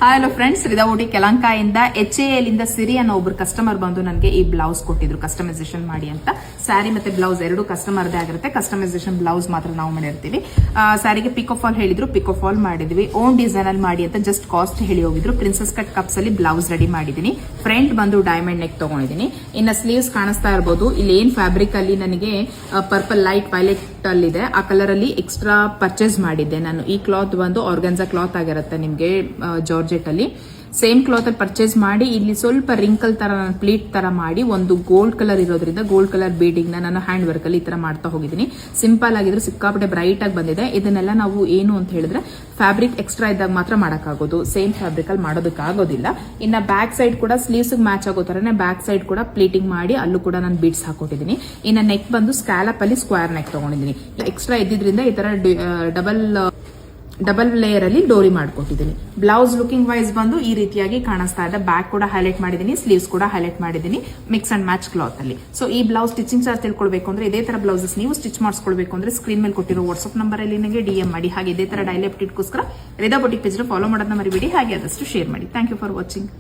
Hello friends, ರಿದಾವುಟಿ ಕೆಲಂಕಾಯಿಂದ HAL ಇಂದ ಸಿರಿ ಅನ್ನೋ ಒಬ್ರು ಕಸ್ಟಮರ್ ಬಂದು ನನಗೆ ಈ ಬ್ಲೌಸ್ ಕೊಟ್ಟಿದ್ರು ಕಸ್ಟಮೈಸೇಷನ್ ಮಾಡಿ ಅಂತ. ಸ್ಯಾರಿ ಮತ್ತೆ ಬ್ಲೌಸ್ ಎರಡು ಕಸ್ಟಮರ್ದೇ ಆಗಿರುತ್ತೆ. ಕಸ್ಟಮೈಸೇಷನ್ ಬ್ಲೌಸ್ ಮಾತ್ರ ನಾವು ಮಾಡಿರ್ತೀವಿ. ಸ್ಯಾರಿಗೆ ಪಿಕೋ ಫಾಲ್ ಹೇಳಿದ್ರು, ಪಿಕೋ ಫಾಲ್ ಮಾಡಿದ್ವಿ. ಓನ್ ಡಿಸೈನ್ ಅಲ್ಲಿ ಮಾಡಿ ಅಂತ ಜಸ್ಟ್ ಕಾಸ್ಟ್ ಹೇಳಿ ಹೋಗಿದ್ರು. ಪ್ರಿನ್ಸೆಸ್ ಕಟ್ ಕಪ್ಸ್ ಅಲ್ಲಿ ಬ್ಲೌಸ್ ರೆಡಿ ಮಾಡಿದೀನಿ. ಫ್ರಂಟ್ ಬಂದು ಡೈಮಂಡ್ ನೆಕ್ ತಗೊಂಡಿದ್ದೀನಿ. ಇನ್ನ ಸ್ಲೀವ್ಸ್ ಕಾಣಿಸ್ತಾ ಇರಬಹುದು. ಇಲ್ಲಿ ಏನ್ ಫ್ಯಾಬ್ರಿಕ್ ಅಲ್ಲಿ ನನಗೆ ಪರ್ಪಲ್ ಲೈಟ್ ವೈಲೆಟ್ ಅಲ್ಲಿ ಇದೆ, ಆ ಕಲರ್ ಅಲ್ಲಿ ಎಕ್ಸ್ಟ್ರಾ ಪರ್ಚೇಸ್ ಮಾಡಿದ್ದೆ ನಾನು. ಈ ಕ್ಲಾತ್ ಬಂದು ಆರ್ಗನ್ಸಾ ಕ್ಲಾತ್ ಆಗಿರುತ್ತೆ ನಿಮ್ಗೆ ಜಾರ್ಜೆಟ್ ಅಲ್ಲಿ. ಸೇಮ್ ಕ್ಲಾತ್ ಅಲ್ಲಿ ಪರ್ಚೇಸ್ ಮಾಡಿ ಇಲ್ಲಿ ಸ್ವಲ್ಪ ರಿಂಕಲ್ ತರ ಪ್ಲೀಟ್ ತರ ಮಾಡಿ ಒಂದು ಗೋಲ್ಡ್ ಕಲರ್ ಇರೋದ್ರಿಂದ ಗೋಲ್ಡ್ ಕಲರ್ ಬೀಡಿಂಗ್ ನಾನು ಹ್ಯಾಂಡ್ ವರ್ಕ್ ಅಲ್ಲಿ ಈ ತರ ಮಾಡ್ತಾ ಹೋಗಿದ್ದೀನಿ. ಸಿಂಪಲ್ ಆಗಿದ್ರು ಸಿಕ್ಕಾಪಟ್ಟೆ ಬ್ರೈಟ್ ಆಗಿ ಬಂದಿದೆ. ಇದನ್ನೆಲ್ಲ ನಾವು ಏನು ಅಂತ ಹೇಳಿದ್ರೆ ಫ್ಯಾಬ್ರಿಕ್ ಎಕ್ಸ್ಟ್ರಾ ಇದ್ದಾಗ ಮಾತ್ರ ಮಾಡಕ್ಕಾಗೋದು, ಸೇಮ್ ಫ್ಯಾಬ್ರಿಕ್ ಅಲ್ಲಿ ಮಾಡೋದಕ್ಕಾಗೋದಿಲ್ಲ. ಇನ್ನ ಬ್ಯಾಕ್ ಸೈಡ್ ಕೂಡ ಸ್ಲೀವ್ಸ್ ಮ್ಯಾಚ್ ಆಗೋ ತರನೇ ಬ್ಯಾಕ್ ಸೈಡ್ ಕೂಡ ಪ್ಲೀಟಿಂಗ್ ಮಾಡಿ ಅಲ್ಲೂ ಕೂಡ ನಾನು ಬೀಡ್ಸ್ ಹಾಕೊಟ್ಟಿದ್ದೀನಿ. ಇನ್ನ ನೆಕ್ ಬಂದು ಸ್ಕ್ಯಾಲಪ್ ಅಲ್ಲಿ ಸ್ಕ್ವೇರ್ ನೆಕ್ ತಗೊಂಡಿದ್ದೀನಿ. ಎಕ್ಸ್ಟ್ರಾ ಇದ್ದಿದ್ರಿಂದ ಈ ತರ ಡಬಲ್ ಲೇಯರ್ ಅಲ್ಲಿ ಡೋರಿ ಮಾಡ್ಕೊಟ್ಟಿದ್ದೀನಿ. ಬ್ಲೌಸ್ ಲುಕಿಂಗ್ ವೈಸ್ ಬಂದು ಈ ರೀತಿಯಾಗಿ ಕಾಣಿಸ್ತಾ ಇದೆ. ಬ್ಯಾಕ್ ಕೂಡ ಹೈಲೈಟ್ ಮಾಡಿದ್ದೀನಿ, ಸ್ಲೀವ್ಸ್ ಕೂಡ ಹೈಲೈಟ್ ಮಾಡಿದ್ದೀನಿ ಮಿಕ್ಸ್ ಅಂಡ್ ಮ್ಯಾಚ್ ಕ್ಲಾತ್ ಅಲ್ಲಿ. ಸೊ ಈ ಬ್ಲೌಸ್ ಸ್ಟಿಚಿಂಗ್ ಚಾರ್ಜ್ ತಿಳ್ಕೊಳ್ಬೇಕು ಅಂದ್ರೆ, ಇದೇ ತರ ಬ್ಲೌಸಸ್ ನೀವು ಸ್ಟಿಚ್ ಮಾಡಿಸ್ಕೊಳ್ಬೇಕು ಅಂದ್ರೆ ಸ್ಕ್ರೀನ್ ಮೇಲೆ ಕೊಟ್ಟಿರೋ ವಾಟ್ಸ್ಆಪ್ ನಂಬರ್ ಅಲ್ಲಿ ನನಗೆ DM ಮಾಡಿ. ಹಾಗೆ ಇದೇ ತರ ಡೈಲಿ ಅಪ್ಡೇಟ್ಗೋಸ್ಕರ ರಿದಾ ಬೊಟಿಕ್ ಪೇಜ್ ಫಾಲೋ ಮಾಡೋದನ್ನ ಮರಿಬೇಡಿ. ಹಾಗೆ ಆದಷ್ಟು ಶೇರ್ ಮಾಡಿ. Thank you for watching.